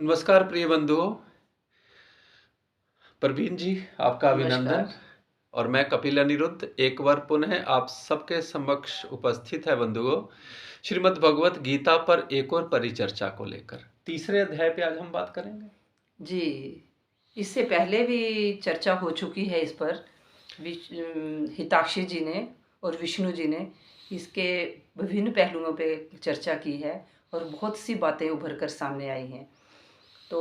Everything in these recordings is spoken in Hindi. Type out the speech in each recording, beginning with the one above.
नमस्कार प्रिय बंधुओं। प्रवीण जी, आपका अभिनंदन। नमस्कार। और मैं कपिल अनिरुद्ध एक बार पुनः आप सबके समक्ष उपस्थित है बंधुओं, श्रीमद् भगवत गीता पर एक और परिचर्चा को लेकर। तीसरे अध्याय पे आज हम बात करेंगे। जी, इससे पहले भी चर्चा हो चुकी है इस पर। हिताक्षी जी ने और विष्णु जी ने इसके विभिन्न पहलुओं पे चर्चा की है और बहुत सी बातें उभर कर सामने आई हैं। तो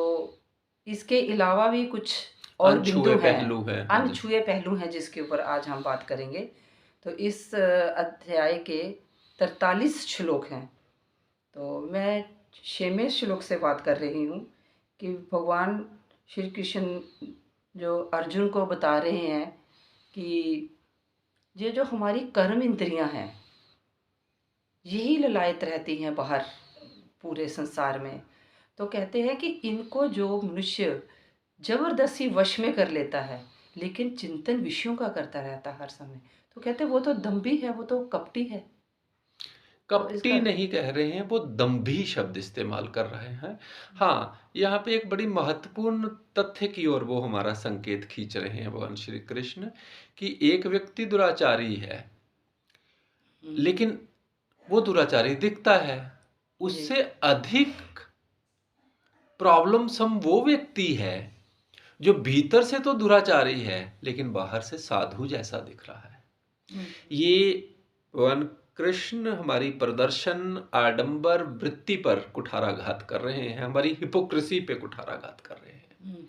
इसके अलावा भी कुछ और अनछुए बिंदु हैं, पहलू है। हाँ जी। अनछुए पहलू हैं जिसके ऊपर आज हम बात करेंगे। तो इस अध्याय के 43 श्लोक हैं। तो मैं 6वें श्लोक से बात कर रही हूँ कि भगवान श्री कृष्ण जो अर्जुन को बता रहे हैं कि ये जो हमारी कर्म इंद्रियां हैं यही ललायत रहती हैं बाहर पूरे संसार में। तो कहते हैं कि इनको जो मनुष्य जबरदस्ती वश में कर लेता है लेकिन चिंतन विषयों का करता रहता है हर समय, तो कहते हैं वो तो दम्भी है, वो तो कपटी है। तो कपटी इसका नहीं कह रहे हैं, वो दंभी शब्द इस्तेमाल कर रहे हैं। हाँ, यहाँ पे एक बड़ी महत्वपूर्ण तथ्य की ओर वो हमारा संकेत खींच रहे हैं भगवान श्री कृष्ण कि एक व्यक्ति दुराचारी है, लेकिन वो दुराचारी दिखता है। जी उससे अधिक प्रॉब्लमसम वो व्यक्ति है जो भीतर से तो दुराचारी है लेकिन बाहर से साधु जैसा दिख रहा है। ये भगवान कृष्ण हमारी प्रदर्शन आडंबर वृत्ति पर कुठाराघात कर रहे हैं, हमारी हिपोक्रेसी पे कुठाराघात कर रहे हैं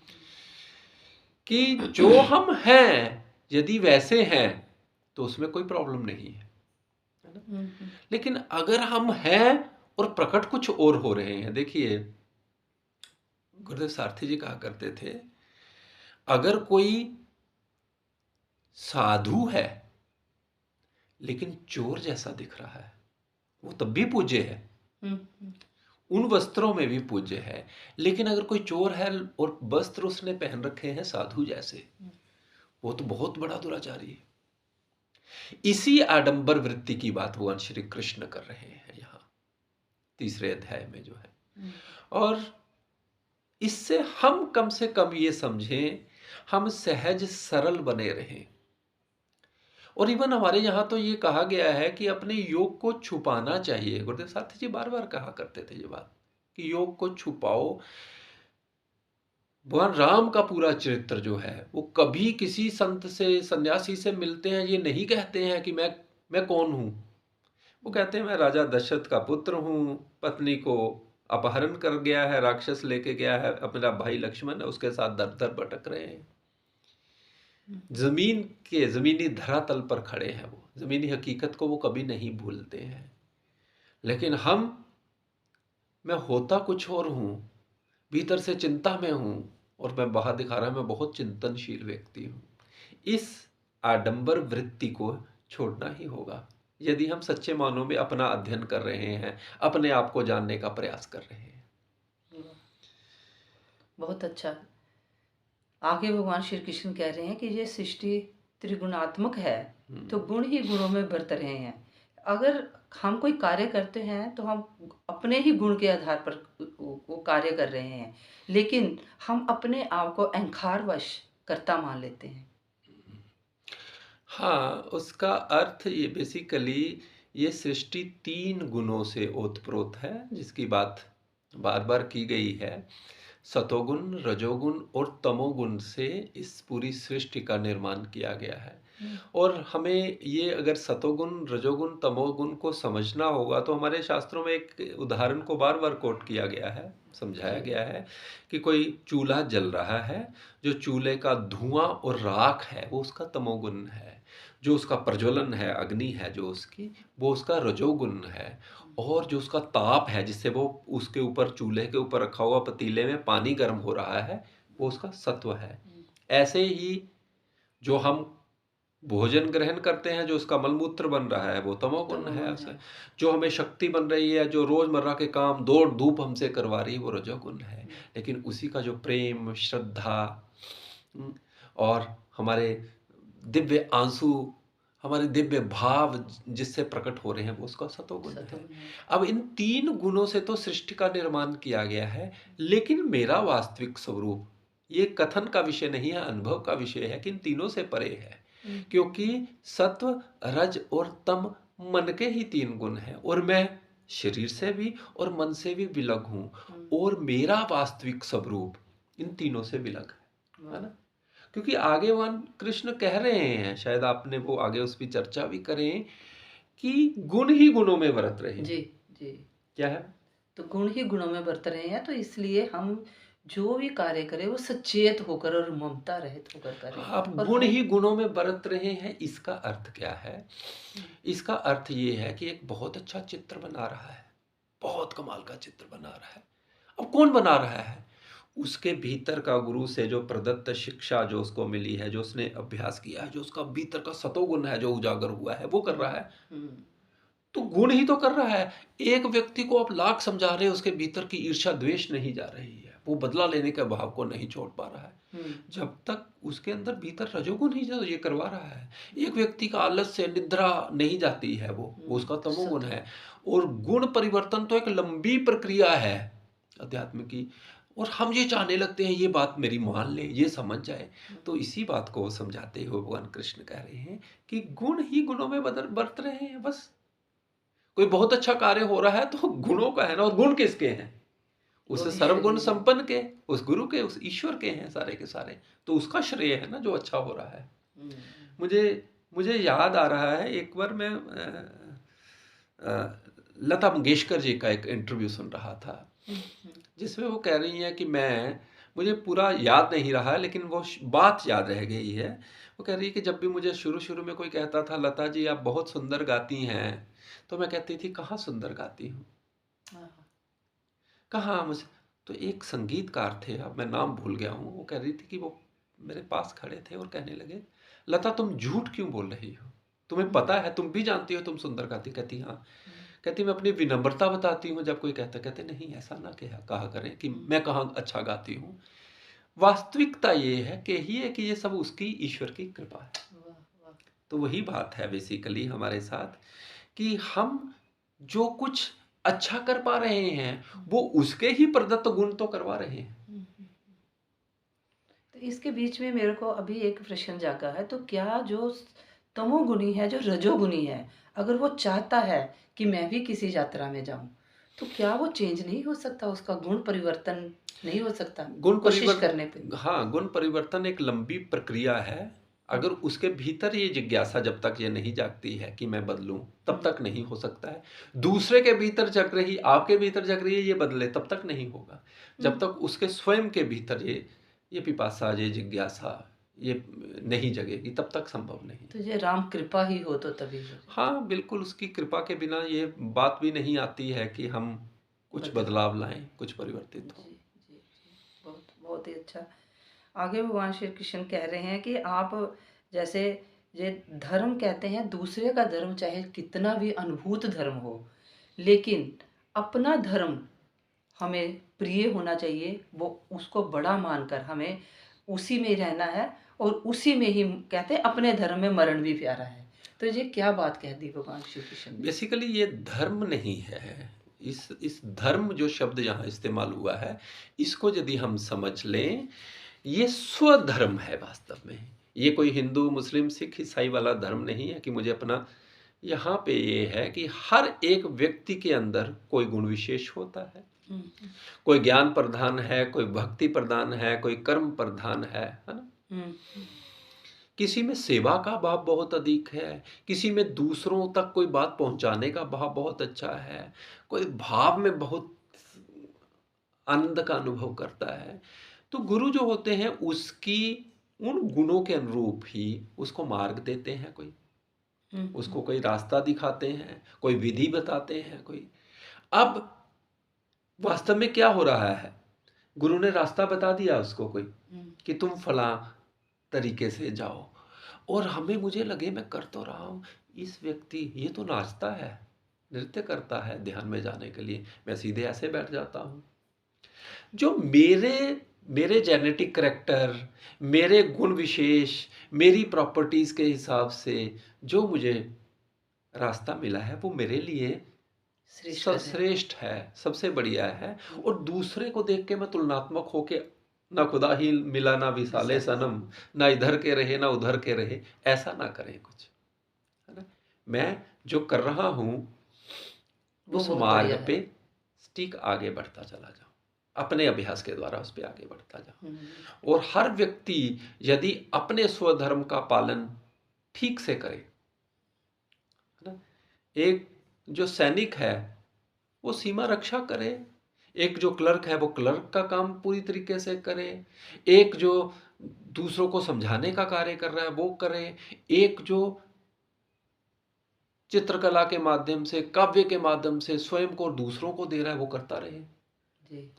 कि जो हम हैं यदि वैसे हैं तो उसमें कोई प्रॉब्लम नहीं है ना? लेकिन अगर हम हैं और प्रकट कुछ और हो रहे हैं, देखिए गुरुदेव सारथी जी कहा करते थे, अगर कोई साधु है लेकिन चोर जैसा दिख रहा है वो तब भी पूज्य है, उन वस्त्रों में भी पूज्य है। लेकिन अगर कोई चोर है और वस्त्र उसने पहन रखे हैं साधु जैसे, वो तो बहुत बड़ा दुराचारी है। इसी आडंबर वृत्ति की बात भगवान श्री कृष्ण कर रहे हैं यहाँ तीसरे अध्याय में जो है। और इससे हम कम से कम ये समझें, हम सहज सरल बने रहें। और इवन हमारे यहाँ तो ये कहा गया है कि अपने योग को छुपाना चाहिए। गुरुदेव सारथी जी बार बार कहा करते थे ये बात कि योग को छुपाओ। भगवान राम का पूरा चरित्र जो है वो कभी किसी संत से सन्यासी से मिलते हैं ये नहीं कहते हैं कि मैं कौन हूं। वो कहते हैं मैं राजा दशरथ का पुत्र हूं, पत्नी को अपहरण कर गया है, राक्षस लेके गया है, अपना भाई लक्ष्मण है उसके साथ दर दर भटक रहे हैं। जमीन के जमीनी धरातल पर खड़े हैं, वो जमीनी हकीकत को वो कभी नहीं भूलते हैं। लेकिन मैं होता कुछ और हूं, भीतर से चिंता में हूं और मैं बाहर दिखा रहा मैं बहुत चिंतनशील व्यक्ति हूं। इस आडंबर वृत्ति को छोड़ना ही होगा यदि हम सच्चे मानों में अपना अध्ययन कर रहे हैं, अपने आप को जानने का प्रयास कर रहे हैं। बहुत अच्छा। आगे भगवान श्री कृष्ण कह रहे हैं कि ये सृष्टि त्रिगुणात्मक है, तो गुण ही गुणों में बरत रहे हैं। अगर हम कोई कार्य करते हैं तो हम अपने ही गुण के आधार पर वो कार्य कर रहे हैं, लेकिन हम अपने आप को अहंकारवश कर्ता मान लेते हैं। हाँ, उसका अर्थ ये बेसिकली ये सृष्टि 3 गुणों से ओतप्रोत है जिसकी बात बार बार की गई है। सतोगुण, रजोगुण और तमोगुण से इस पूरी सृष्टि का निर्माण किया गया है। और हमें ये अगर सतोगुण, रजोगुण, तमोगुण को समझना होगा तो हमारे शास्त्रों में एक उदाहरण को बार बार कोट किया गया है, समझाया गया है कि कोई चूल्हा जल रहा है, जो चूल्हे का धुआं और राख है वो उसका तमोगुण है, जो उसका प्रज्वलन है, अग्नि है जो उसकी, वो उसका रजोगुण है। और जो उसका ताप है जिससे वो उसके ऊपर चूल्हे के ऊपर रखा हुआ पतीले में पानी गर्म हो रहा है, वो उसका सत्व है। ऐसे ही जो हम भोजन ग्रहण करते हैं, जो उसका मलमूत्र बन रहा है वो तमोगुण है। उसे जो हमें शक्ति बन रही है, जो रोजमर्रा के काम दौड़ धूप हमसे करवा रही है वो रजोगुण है। लेकिन उसी का जो प्रेम, श्रद्धा और हमारे दिव्य आंसू हमारे दिव्य भाव जिससे प्रकट हो रहे हैं वो उसका सतोगुण है। सतोगुण है। अब इन 3 गुणों से तो सृष्टि का निर्माण किया गया है, लेकिन मेरा वास्तविक स्वरूप ये कथन का विषय नहीं है, अनुभव का विषय है कि इन तीनों से परे है। क्योंकि सत्व, रज और तम मन के ही 3 गुण हैं और मैं शरीर से भी और मन से भी विलग हूँ और मेरा वास्तविक स्वरूप इन तीनों से विलग है ना। क्योंकि आगे भगवान कृष्ण कह रहे हैं, शायद आपने वो आगे उस पर चर्चा भी करें कि गुण ही गुणों में बरत रहे। जी जी। क्या है? तो गुण ही गुणों में बरत रहे हैं, तो इसलिए हम जो भी कार्य करें वो सचेत होकर और ममता रहित होकर करें। अब और गुण हम ही गुणों में बरत रहे हैं, इसका अर्थ क्या है? इसका अर्थ ये है कि एक बहुत अच्छा चित्र बना रहा है, बहुत कमाल का चित्र बना रहा है। अब कौन बना रहा है? उसके भीतर का गुरु से जो प्रदत्त शिक्षा जो उसको मिली है, जो उसने अभ्यास किया है, जो उसका भीतर का सतोगुण है जो उजागर हुआ है, वो कर रहा है। तो गुण ही तो कर रहा है। एक व्यक्ति को आप लाख समझा रहे हैं, उसके भीतर की ईर्ष्या द्वेष नहीं जा रही है, वो बदला लेने के भाव को नहीं छोड़ पा रहा है, जब तक उसके अंदर भीतर रजोगुण ही जो ये करवा रहा है। एक व्यक्ति का आलस्य निद्रा नहीं जाती है, वो उसका तमोगुण है। और गुण परिवर्तन तो एक लंबी प्रक्रिया है अध्यात्म की, और हम ये चाहने लगते हैं ये बात मेरी मान ले, ये समझ जाए। तो इसी बात को समझाते हुए भगवान कृष्ण कह रहे हैं कि गुण ही गुणों में बरत रहे हैं। बस कोई बहुत अच्छा कार्य हो रहा है तो गुणों का है ना, और गुण किसके हैं? उस सर्वगुण संपन्न के, उस गुरु के, उस ईश्वर के हैं सारे के सारे। तो उसका श्रेय है ना जो अच्छा हो रहा है। मुझे याद आ रहा है, एक बार मैं लता मंगेशकर जी का एक इंटरव्यू सुन रहा था, जिसमें वो कह रही हैं कि मुझे पूरा याद नहीं रहा, लेकिन वो बात याद रह गई है। वो कह रही है कि जब भी मुझे शुरू शुरू में कोई कहता था लता जी आप बहुत सुंदर गाती हैं, तो मैं कहती थी कहाँ सुंदर गाती हूँ, कहाँ मुझे। तो एक संगीतकार थे, अब मैं नाम भूल गया हूँ, वो कह रही थी कि वो मेरे पास खड़े थे और कहने लगे लता तुम झूठ क्यों बोल रही हो, तुम्हें पता है, तुम भी जानती हो तुम सुंदर गाती। कहती हाँ। कहती मैं अपनी विनम्रता बताती हूँ जब कोई कहता, कहते नहीं ऐसा ना कहा करें कि मैं कहाँ अच्छा गाती हूँ। वास्तविकता ये है कि ये सब उसकी ईश्वर की कृपा है। तो वही बात है बेसिकली हमारे साथ कि हम जो कुछ अच्छा कर पा रहे हैं वो उसके ही प्रदत्त गुण तो करवा रहे हैं। तो इसके बीच में मेरे को अभी एक प्रश्न जागा है, तो क्या जो तमोगुणी है, जो रजोगुणी है, अगर वो चाहता है कि मैं भी किसी यात्रा में जाऊं, तो क्या वो चेंज नहीं हो सकता, उसका गुण परिवर्तन नहीं हो सकता गुण कोशिश करने पे? हाँ, गुण परिवर्तन एक लंबी प्रक्रिया है। अगर उसके भीतर ये जिज्ञासा जब तक ये नहीं जागती है कि मैं बदलूं, तब तक नहीं हो सकता है। दूसरे के भीतर जग रही, आपके भीतर जग रही है ये बदले, तब तक नहीं होगा। जब तक उसके स्वयं के भीतर ये पिपासा, ये जिज्ञासा ये नहीं जगेगी, तब तक संभव नहीं। तो ये राम कृपा ही हो तो तभी हो। हाँ बिल्कुल, उसकी कृपा के बिना ये बात भी नहीं आती है कि हम कुछ बदलाव लाएं, कुछ परिवर्तित हो। जी जी जी, बहुत बहुत ही अच्छा। आगे भगवान श्री कृष्ण कह रहे हैं कि आप जैसे ये धर्म कहते हैं, दूसरे का धर्म चाहे कितना भी अनुभूत धर्म हो, लेकिन अपना धर्म हमें प्रिय होना चाहिए। वो उसको बड़ा मानकर हमें उसी में रहना है, और उसी में ही कहते हैं अपने धर्म में मरण भी प्यारा है। तो ये क्या बात कह दी भगवान श्री कृष्ण ने? बेसिकली ये धर्म नहीं है। इस धर्म जो शब्द यहाँ इस्तेमाल हुआ है, इसको यदि हम समझ लें, ये स्वधर्म है वास्तव में। ये कोई हिंदू मुस्लिम सिख ईसाई वाला धर्म नहीं है कि मुझे अपना। यहाँ पे ये है कि हर एक व्यक्ति के अंदर कोई गुण विशेष होता है। कोई ज्ञान प्रधान है, कोई भक्ति प्रधान है, कोई कर्म प्रधान है ना। किसी में सेवा का भाव बहुत अधिक है, किसी में दूसरों तक कोई बात पहुंचाने का भाव बहुत अच्छा है, कोई भाव में बहुत आनंद का अनुभव करता है। तो गुरु जो होते हैं उसकी उन गुणों के अनुरूप ही उसको मार्ग देते हैं, कोई उसको कोई रास्ता दिखाते हैं, कोई विधि बताते हैं कोई। अब वास्तव में क्या हो रहा है, गुरु ने रास्ता बता दिया उसको कोई कि तुम फला तरीके से जाओ, और मुझे लगे मैं कर तो रहा हूँ, इस व्यक्ति ये तो नाचता है, नृत्य करता है ध्यान में जाने के लिए, मैं सीधे ऐसे बैठ जाता हूँ। जो मेरे जेनेटिक करेक्टर, मेरे गुण विशेष, मेरी प्रॉपर्टीज़ के हिसाब से जो मुझे रास्ता मिला है वो मेरे लिए श्रेष्ठ है। सर्वश्रेष्ठ है, सबसे बढ़िया है। और दूसरे को देख के मैं तुलनात्मक होके ना खुदा ही मिला ना विसाले सनम, ना इधर के रहे ना उधर के रहे, ऐसा ना करें कुछ, है ना। मैं जो कर रहा हूँ वो उस बहुत मार्ग बढ़िया है। पे ठीक आगे बढ़ता चला जाऊं, अपने अभ्यास के द्वारा उस पे आगे बढ़ता जाऊं। और हर व्यक्ति यदि अपने स्वधर्म का पालन ठीक से करे, है ना। एक जो सैनिक है वो सीमा रक्षा करे, एक जो क्लर्क है वो क्लर्क का काम पूरी तरीके से करे, एक जो दूसरों को समझाने का कार्य कर रहा है वो करे, एक जो चित्रकला के माध्यम से, काव्य के माध्यम से स्वयं को और दूसरों को दे रहा है वो करता रहे। जी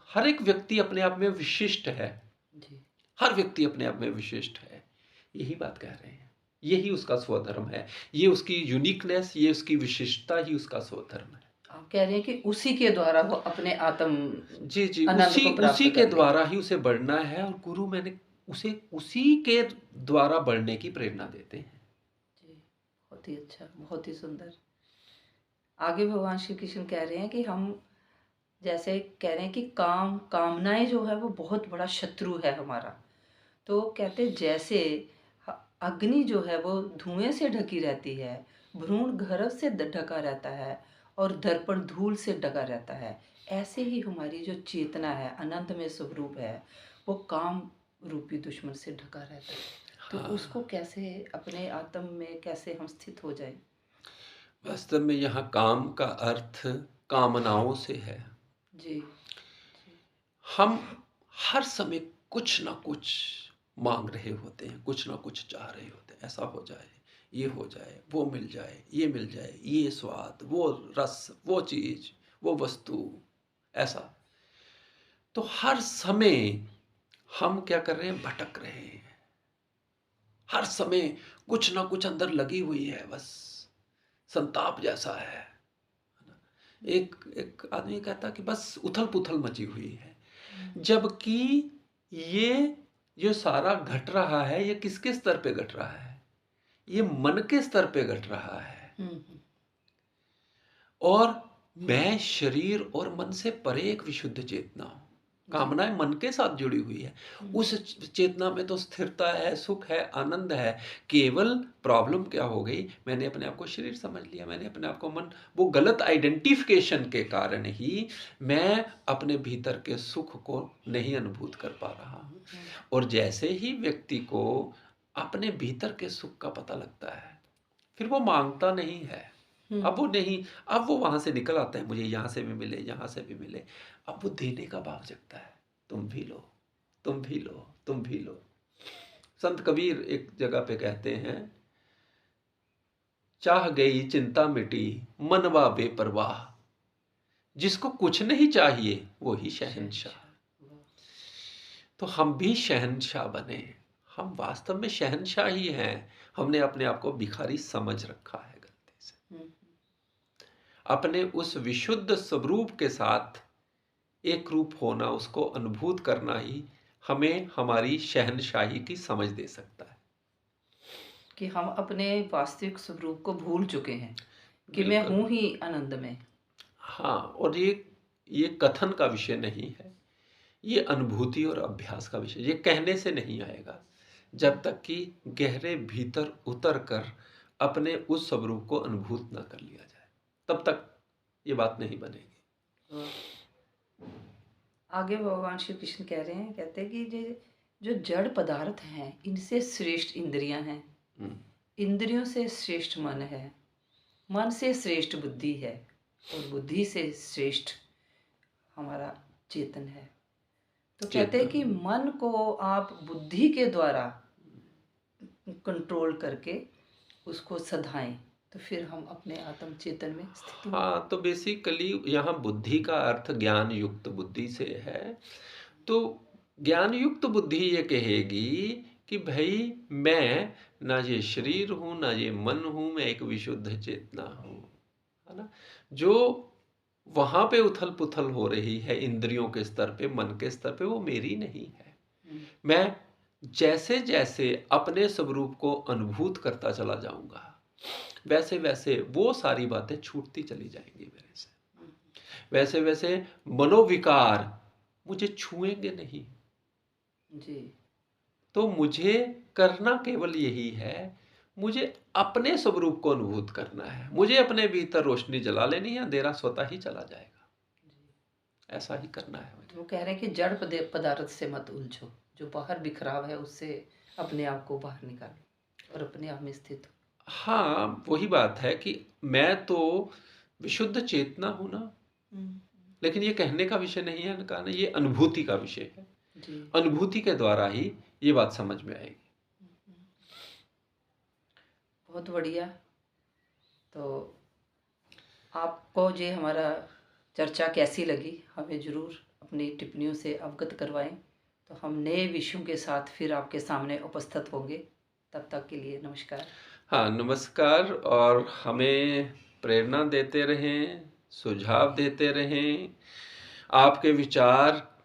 हर एक व्यक्ति अपने आप में विशिष्ट है, जी हर व्यक्ति अपने आप में विशिष्ट है, यही बात कह रहे हैं। यही उसका स्वधर्म है, ये उसकी यूनिकनेस, ये उसकी विशिष्टता ही उसका स्वधर्म है। आप कह रहे हैं कि उसी के द्वारा वो अपने आत्म जी जी, आनंद उसी को प्राप्त उसी के कर ले। द्वारा ही उसे बढ़ना है, और गुरु मैंने उसे उसी के द्वारा बढ़ने की प्रेरणा देते हैं। जी बहुत ही अच्छा, बहुत ही सुंदर। आगे भगवान श्री कृष्ण कह रहे हैं कि हम जैसे कह रहे हैं कि कामनाएं जो है वो बहुत बड़ा शत्रु है हमारा। तो कहते हैं जैसे अग्नि जो है वो धुएं से ढकी रहती है, भ्रूण गर्भ से ढका रहता है और दर्पण धूल से ढका रहता है, ऐसे ही हमारी जो चेतना है अनंत में स्वरूप है वो काम रूपी दुश्मन से ढका रहता है। तो उसको कैसे अपने आत्म में कैसे हम स्थित हो जाएं? वास्तव में यहाँ काम का अर्थ कामनाओं से है। जी हम हर समय कुछ ना कुछ मांग रहे होते हैं, कुछ ना कुछ चाह रहे होते हैं, ऐसा हो जाए, ये हो जाए, वो मिल जाए, ये मिल जाए, ये स्वाद, वो रस, वो चीज, वो वस्तु, ऐसा। तो हर समय हम क्या कर रहे हैं, भटक रहे हैं। हर समय कुछ ना कुछ अंदर लगी हुई है, बस संताप जैसा है। एक एक आदमी कहता कि बस उथल पुथल मची हुई है, जबकि ये जो सारा घट रहा है ये किसके स्तर पे घट रहा है, ये मन के स्तर पे घट रहा है। और मैं शरीर और मन से परे एक विशुद्ध चेतना हूं। कामनाएं मन के साथ जुड़ी हुई है, उस चेतना में तो स्थिरता है, सुख है, आनंद है। केवल प्रॉब्लम क्या हो गई, मैंने अपने आप को शरीर समझ लिया, मैंने अपने आप को मन, वो गलत आइडेंटिफिकेशन के कारण ही मैं अपने भीतर के सुख को नहीं अनुभूत कर पा रहा हूँ। और जैसे ही व्यक्ति को अपने भीतर के सुख का पता लगता है, फिर वो मांगता नहीं है। अब वो नहीं, अब वो वहां से निकल आता है, मुझे यहाँ से भी मिले, यहाँ से भी मिले। अब वो देने का भाव जगता है, तुम भी लो, तुम भी लो, तुम भी लो। संत कबीर एक जगह पे कहते हैं, चाह गई चिंता मिटी मनवा बेपरवाह, जिसको कुछ नहीं चाहिए वो ही शहंशाह। तो हम भी शहंशाह बने, हम वास्तव में शहंशाह ही हैं। हमने अपने आप को भिखारी समझ रखा है गलती से। अपने उस विशुद्ध स्वरूप के साथ एक रूप होना, उसको अनुभूत करना ही हमें हमारी शहंशाही की समझ दे सकता है। कि हम अपने वास्तविक स्वरूप को भूल चुके हैं कि मैं हूं ही आनंद में। हाँ, और ये कथन का विषय नहीं है, ये अनुभूति और अभ्यास का विषय। ये कहने से नहीं आएगा, जब तक कि गहरे भीतर उतर कर अपने उस स्वरूप को अनुभूत ना कर लिया जाए, तब तक ये बात नहीं बनेगी। आगे भगवान श्री कृष्ण कह रहे हैं, कहते हैं कि जो जड़ पदार्थ हैं इनसे श्रेष्ठ इंद्रियां हैं, इंद्रियों से श्रेष्ठ मन है, मन से श्रेष्ठ बुद्धि है और बुद्धि से श्रेष्ठ हमारा चेतन है। तो कहते हैं कि मन को आप बुद्धि के द्वारा कंट्रोल करके उसको सधाएं, तो फिर हम अपने आत्म चेतन में स्थित हों। हाँ, तो बेसिकली यहाँ बुद्धि का अर्थ ज्ञान युक्त बुद्धि से है। तो ज्ञान युक्त बुद्धि ये कहेगी कि भाई मैं ना ये शरीर हूँ, ना ये मन हूँ, मैं एक विशुद्ध चेतना हूँ, है ना। जो वहाँ पे उथल-पुथल हो रही है इंद्रियों के स्तर पे, मन के स्तर पे, वो मेरी नहीं है। मैं जैसे-जैसे अपने स्वरूप को अनुभूत करता चला जाऊँगा, वैसे-वैसे वो सारी बातें छूटती चली जाएँगी मेरे से। वैसे-वैसे मनोविकार मुझे छुएँगे नहीं। जी। तो मुझे करना केवल यही है, मुझे अपने स्वरूप को अनुभूत करना है। मुझे अपने भीतर रोशनी जला लेनी है, अंधेरा स्वतः ही चला जाएगा। ऐसा ही करना है मुझे। वो कह रहे हैं कि जड़ पदार्थ से मत उलझो, जो बाहर बिखराव है उससे अपने आप को बाहर निकालो और अपने आप में स्थित हो। हाँ, वही बात है कि मैं तो विशुद्ध चेतना हूँ ना, लेकिन ये कहने का विषय नहीं है, कहना ये अनुभूति का विषय है। जी। अनुभूति के द्वारा ही ये बात समझ में आएगी। बहुत बढ़िया। तो आपको ये हमारा चर्चा कैसी लगी, हमें ज़रूर अपनी टिप्पणियों से अवगत करवाएं। तो हम नए विषयों के साथ फिर आपके सामने उपस्थित होंगे। तब तक के लिए नमस्कार। हाँ, नमस्कार। और हमें प्रेरणा देते रहें, सुझाव देते रहें। आपके विचार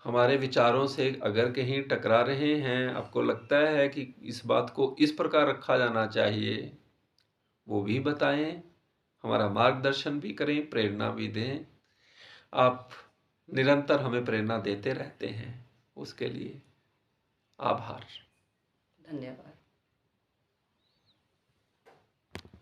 हमारे विचारों से अगर कहीं टकरा रहे हैं, आपको लगता है कि इस बात को इस प्रकार रखा जाना चाहिए, वो भी बताएं, हमारा मार्गदर्शन भी करें, प्रेरणा भी दें। आप निरंतर हमें प्रेरणा देते रहते हैं, उसके लिए आभार। धन्यवाद।